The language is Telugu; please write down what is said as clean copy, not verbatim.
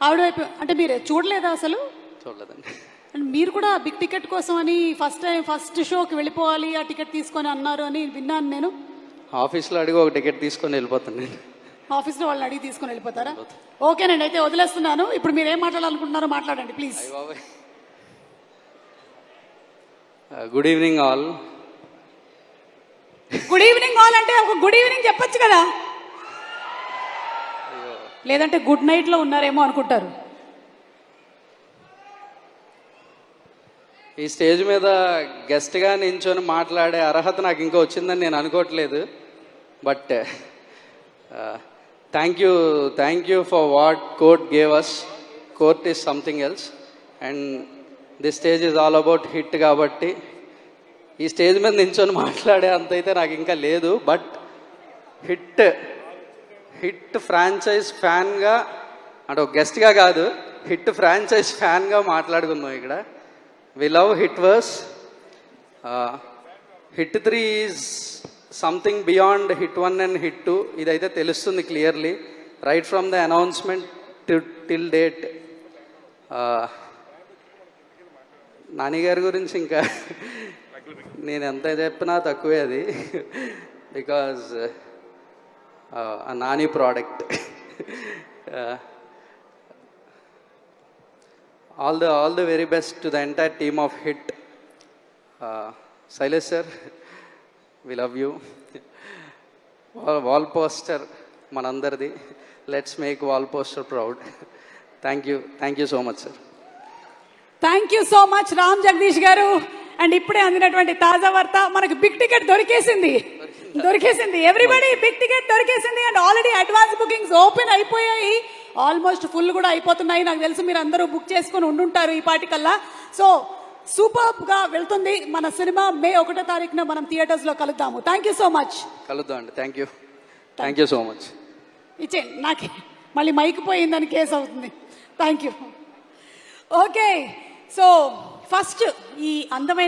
ఆవిడ వైపు అంటే మీరు చూడలేదా అసలు? చూడలేదండి. అండ్ మీరు కూడా బిగ్ టికెట్ కోసం అని ఫస్ట్ షోకి వెళ్ళిపోవాలి ఆ టికెట్ తీసుకొని అన్నారు అని విన్నాను నేను. ఆఫీస్లో అడిగి ఒక టికెట్ తీసుకొని వెళ్ళిపోతాను నేను. ఆఫీస్లో వాళ్ళని అడిగి తీసుకొని వెళ్ళిపోతారా? ఓకేనండి, అయితే వదిలేస్తున్నాను. ఇప్పుడు మీరు ఏం మాట్లాడాలనుకుంటున్నారో మాట్లాడండి please. Good evening all. Good evening all అంటే ఒక గుడ్ ఈవినింగ్ చెప్పొచ్చు కదా, లేదంటే గుడ్ నైట్లో ఉన్నారేమో అనుకుంటారు. ఈ స్టేజ్ మీద గెస్ట్గా నించొని మాట్లాడే అర్హత నాకు ఇంకా వచ్చిందని నేను అనుకోవట్లేదు. But thank you for what Court gave us. Court is something else and this stage is all about HIT. కాబట్టి ఈ స్టేజ్ మీద నించొని మాట్లాడే అంత అయితే నాకు ఇంకా లేదు. బట్ హిట్ ఫ్రాంచైజ్ ఫ్యాన్గా అంటే ఒక గెస్ట్గా కాదు, హిట్ ఫ్రాంచైజ్ ఫ్యాన్గా మాట్లాడుకుందాం ఇక్కడ. We love HIT verse. HIT 3 is something beyond HIT 1 and HIT 2. ఇదైతే తెలుస్తుంది clearly right from the announcement till date. Nani గారి గురించి ఇంకా నేను ఎంత చెప్పినా తక్కువే అది. Because a Nani product. All the very best to the entire team of Hit. Silas sir, we love you. Wall poster manandardi. Let's make wall poster proud. Thank you so much sir. Thank you so much Ram Jagadish garu. And ఇప్పుడే అందినటువంటి తాజా వార్త, మనకు బిగ్ టికెట్ దొరికేసింది. ఎవ్రీబడి బిగ్ టికెట్ దొరికేసింది. And already advance bookings open అయిపోయాయి, ఆల్మోస్ట్ ఫుల్ కూడా అయిపోతున్నాయి. నాకు తెలుసు మీరు అందరూ బుక్ చేసుకొని ఉండుంటారు ఈ పాటికల్లా. సో సూపర్గా వెళ్తుంది మన సినిమా. మే 1వ తారీఖున మనం థియేటర్స్లో కలుద్దాము. Thank you so much. కలుద్దాం అండి. Thank you so much. ఇచ్చేయండి నాకే, మళ్ళీ మైక్ పోయిందని కేసు అవుతుంది. Thank you. Okay, so first ఈ అందమైన